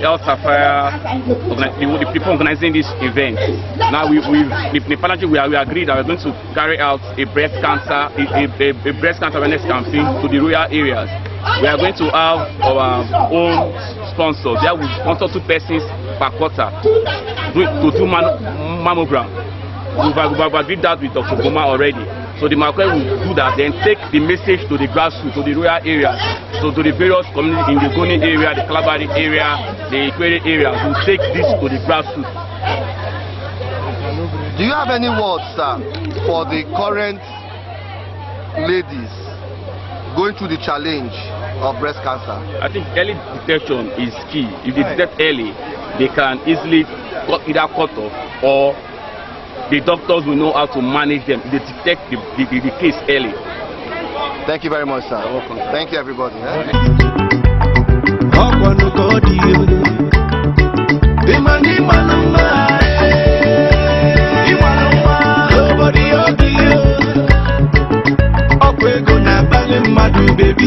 Health Sapphire, the people organizing this event. Now we agreed that we're going to carry out a breast cancer awareness campaign to the rural areas. We are going to have our own sponsors. There will sponsor 2 persons per quarter to do mammogram. We've agreed that with Dr. Boma already. So the market will do that, then take the message to the grassroots, to the rural areas, so to the various communities in the Goni area, the Kalabari area, the Ikwere area. We'll take this to the grassroots. Do you have any words, sir, for the current ladies going through the challenge of breast cancer? I think early detection is key. If they detect early, they can easily either cut off, or the doctors will know how to manage them. They detect the case early. Thank you very much, sir. You're welcome. Thank you, everybody.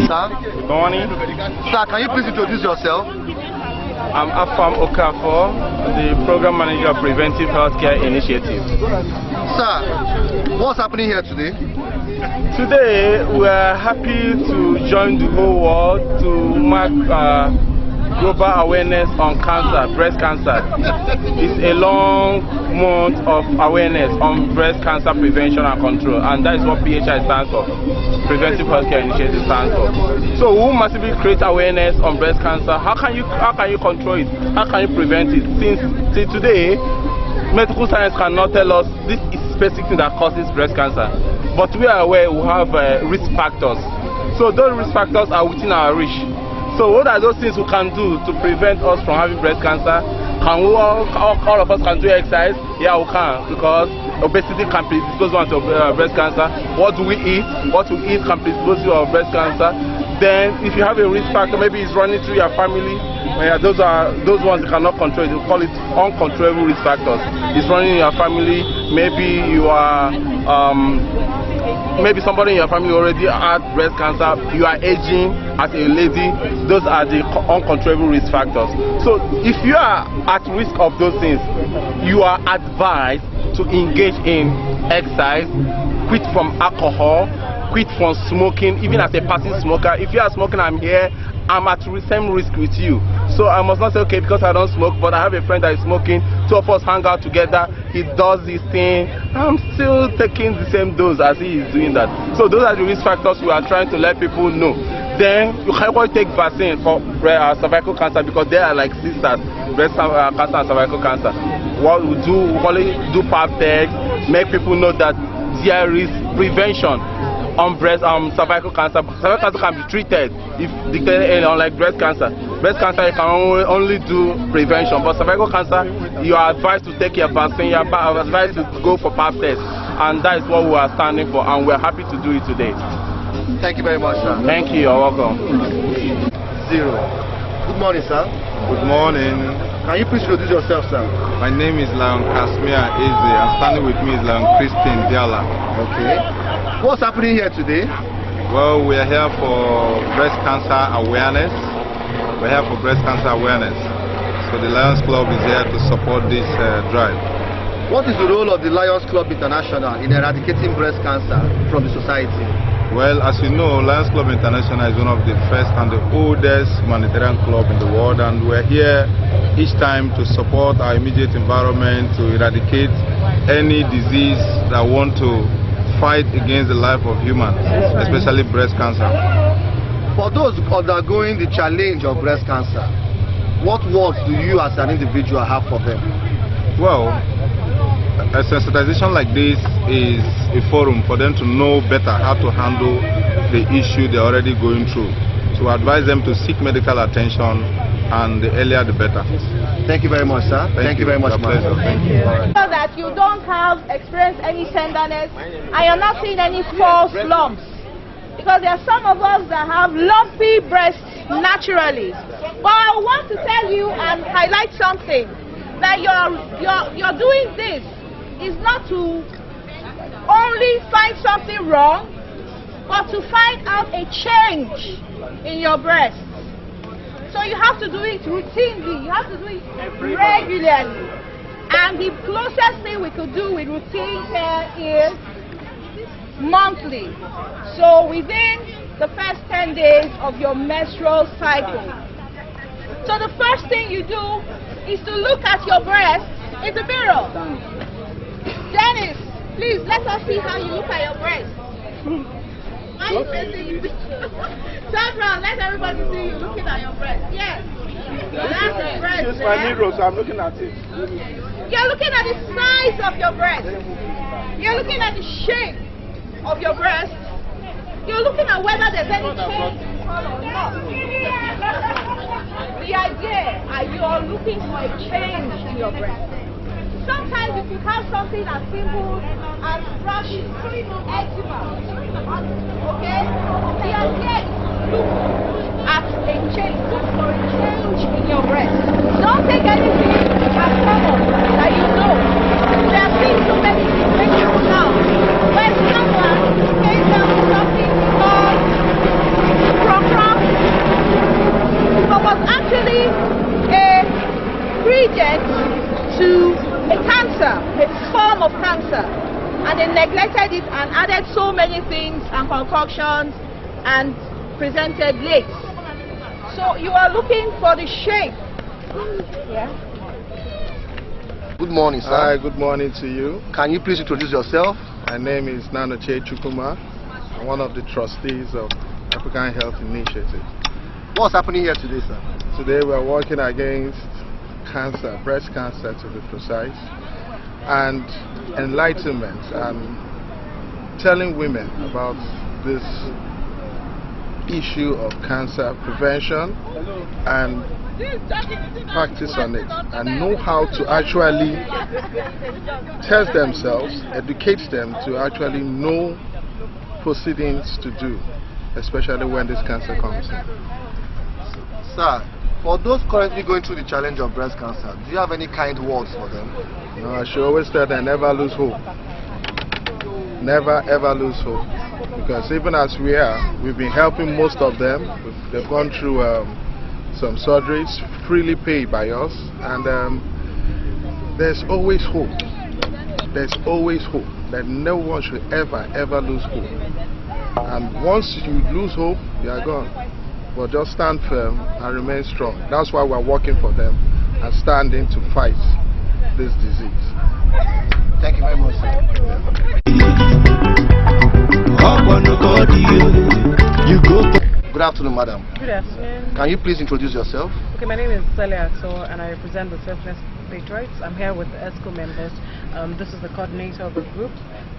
Sir? Good morning. Sir, can you please introduce yourself? I'm Afam Okafor, the Program Manager of Preventive Healthcare Initiative. Sir, what's happening here today? Today, we are happy to join the whole world to mark global awareness on cancer, breast cancer. It's a long month of awareness on breast cancer prevention and control, and that is what PHI stands for, Preventive Healthcare Initiative stands for. So we massively create awareness on breast cancer. How can you control it? How can you prevent it? Since today, medical science cannot tell us this is specific thing that causes breast cancer, but we are aware we have risk factors. So those risk factors are within our reach. So what are those things we can do to prevent us from having breast cancer? Can we all of us can do exercise? Yeah, we can, because obesity can predispose one to breast cancer. What do we eat? What we eat can predispose you of breast cancer. Then if you have a risk factor, maybe it's running through your family. Those ones you cannot control. You call it uncontrollable risk factors. It's running in your family. Maybe you are maybe somebody in your family already had breast cancer, you are aging as a lady. Those are the uncontrollable risk factors. So if you are at risk of those things, you are advised to engage in exercise, quit from alcohol, quit from smoking. Even as a passive smoker, if you are smoking, I'm here, I'm at the same risk with you. So I must not say, okay, because I don't smoke, but I have a friend that is smoking, 2 of us hang out together, he does this thing, I'm still taking the same dose as he is doing that. So those are the risk factors we are trying to let people know. Then you can always take vaccine for cervical cancer, because they are like sisters, breast cancer and cervical cancer. What we do pap tests, make people know that there is prevention on cervical cancer. Cervical cancer can be treated if detected, unlike breast cancer. Breast cancer you can only do prevention, but cervical cancer you are advised to take your vaccine, you are advised to go for pap test, and that is what we are standing for, and we are happy to do it today. Thank you very much, sir. Thank you, you're welcome. Zero. Good morning, sir. Good morning. Can you please introduce yourself, sir? My name is Lion Kasmia Eze, and standing with me is Lion Christine Diala. Okay. What's happening here today? Well, we are here for breast cancer awareness. We're here for breast cancer awareness. So the Lions Club is here to support this drive. What is the role of the Lions Club International in eradicating breast cancer from the society? Well, as you know, Lions Club International is one of the first and the oldest humanitarian club in the world, and we're here each time to support our immediate environment, to eradicate any disease that want to fight against the life of humans, especially breast cancer. For those undergoing the challenge of breast cancer, what words do you as an individual have for them? Well, a sensitization like this is a forum for them to know better how to handle the issue they're already going through. So I advise them to seek medical attention, and the earlier the better. Thank you very much, sir. Thank you very much, ma'am. Thank you. So that you don't have experienced any tenderness and you're not seeing any false lumps. Because there are some of us that have lumpy breasts naturally. But I want to tell you and highlight something, that you're doing this is not to only find something wrong, but to find out a change in your breast. So you have to do it routinely. You have to do it regularly. And the closest thing we could do with routine care is monthly. So within the first 10 days of your menstrual cycle. So the first thing you do is to look at your breast in the mirror. Dennis, please let us see how you look at your breast. Why are you facing you? Turn around, let everybody see you looking at your breast. Yes. That's the breast. Use my mirror, so I'm looking at it. You're looking at the size of your breast. You're looking at the shape of your breast. You're looking at whether there's any change in color or not. The idea is you're looking for a change in your breast. Sometimes if you have something as simple as rashes, eczema, okay? The idea is to look at a change, look for a change in your breast. Don't take anything as common that you know. There are things so many things make you now. When someone takes down something called Procrom, it was actually a predicate to a cancer, a form of cancer, and they neglected it and added so many things and concoctions and presented late. So you are looking for the shape. Yeah. Good morning, sir. Hi, good morning to you. Can you please introduce yourself? My name is Nanoche Chukuma. I'm one of the trustees of African Health Initiative. What's happening here today, sir? Today we are working against cancer, breast cancer to be precise, and enlightenment and telling women about this issue of cancer prevention and practice on it, and know how to actually test themselves, educate them to actually know proceedings to do, especially when this cancer comes in. Sir, for those currently going through the challenge of breast cancer, do you have any kind words for them? No, I should always tell them, never lose hope. Never ever lose hope. Because even as we are, we've been helping most of them. They've gone through some surgeries freely paid by us, and there's always hope. There's always hope that no one should ever lose hope. And once you lose hope, you are gone. But just stand firm and remain strong. That's why we're working for them and standing to fight this disease. Thank you very much, sir. Good afternoon, madam. Good afternoon. Can you please introduce yourself? Okay, my name is Sally Axel and I represent the Selfless Patriots. I'm here with the ESCO members. This is the coordinator of the group.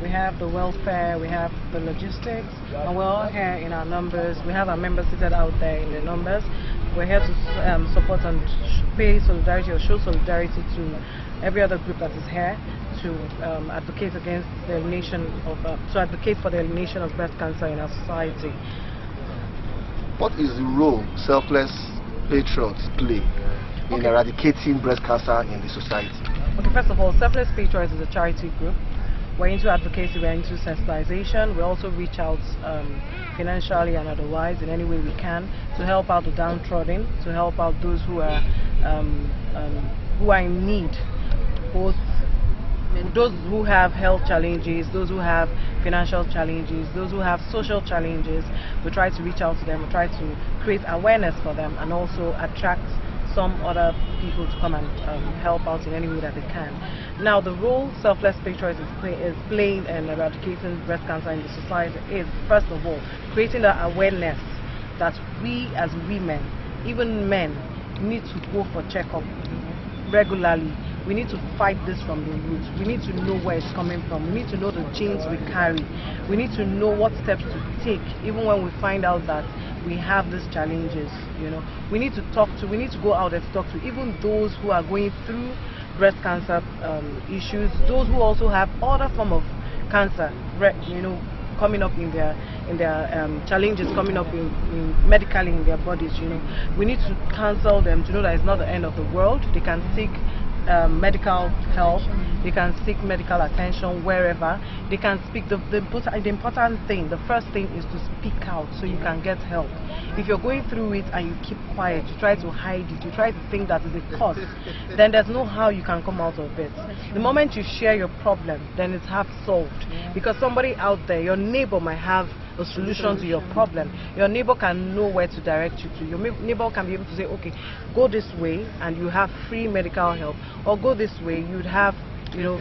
We have the welfare, we have the logistics, and we're all here in our numbers. We have our members seated out there in the numbers. We're here to support and pay solidarity or show solidarity to every other group that is here to advocate against the elimination of, to advocate for the elimination of breast cancer in our society. What is the role Selfless Patriots play in eradicating breast cancer in the society? Okay, first of all, Selfless Patriots is a charity group. We're into advocacy, we're into sensitization. We also reach out financially and otherwise in any way we can to help out the downtrodden, to help out those who are in need, both those who have health challenges, those who have financial challenges, those who have social challenges. We try to reach out to them, we try to create awareness for them and also attract some other people to come and help out in any way that they can. Now, the role Selfless Patriots is playing in eradicating breast cancer in the society is, first of all, creating the awareness that we as women, even men, need to go for checkup regularly. We need to fight this from the roots. We need to know where it's coming from. We need to know the genes we carry. We need to know what steps to take, even when we find out that we have these challenges. You know, we need to go out and talk to even those who are going through breast cancer issues, those who also have other form of cancer, you know, coming up in their challenges coming up in medically in their bodies. You know, we need to counsel them to know that it's not the end of the world. They can seek medical help. They can seek medical attention wherever. They can speak. The important thing, the first thing is to speak out so you can get help. If you're going through it and you keep quiet, you try to hide it, you try to think that it's a cause, then there's no how you can come out of it. The moment you share your problem, then it's half solved. Because somebody out there, your neighbor might have a solution to your problem. Your neighbor can know where to direct you to. Your neighbor can be able to say, okay, go this way and you have free medical help, or go this way, you'd have, you know,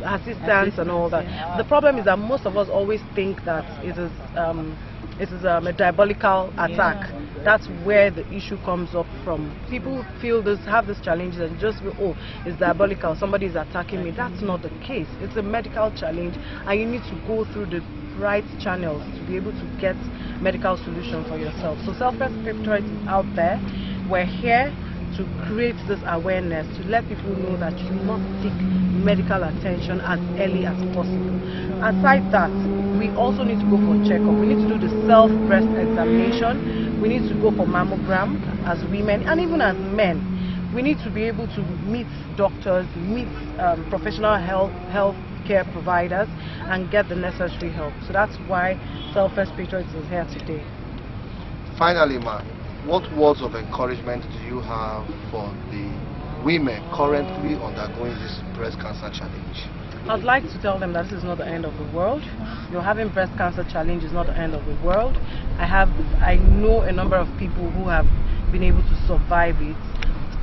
assistance and all that. The problem is that most of us always think that it is a diabolical attack. That's where the issue comes up from. People feel this, have this challenge and just feel, oh, it's diabolical, somebody is attacking me. That's not the case. It's a medical challenge and you need to go through the right channels to be able to get medical solution for yourself. So Self-Rest Patriots is out there. We're here to create this awareness, to let people know that you must seek medical attention as early as possible. Aside that, we also need to go for checkup. We need to do the self-breast examination. We need to go for mammogram as women and even as men. We need to be able to meet doctors, meet professional health care providers and get the necessary help. So that's why Self-Rest Patriots is here today. Finally, ma, what words of encouragement do you have for the women currently undergoing this breast cancer challenge? I'd like to tell them that this is not the end of the world. You're having breast cancer challenge is not the end of the world. I know a number of people who have been able to survive it.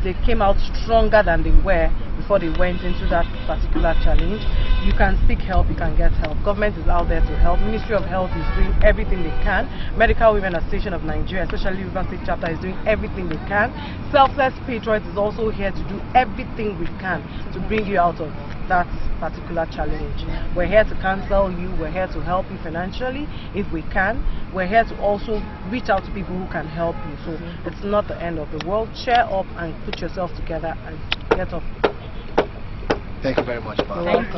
They came out stronger than they were before they went into that particular challenge. You can seek help, you can get help. Government is out there to help. Ministry of Health is doing everything they can. Medical Women Association of Nigeria, especially River State Chapter, is doing everything they can. Self-Rest Patriots is also here to do everything we can to bring you out of that particular challenge. We're here to counsel you, we're here to help you financially if we can. We're here to also reach out to people who can help you. So it's not the end of the world. Cheer up and put yourself together and get up. Thank you very much, ma.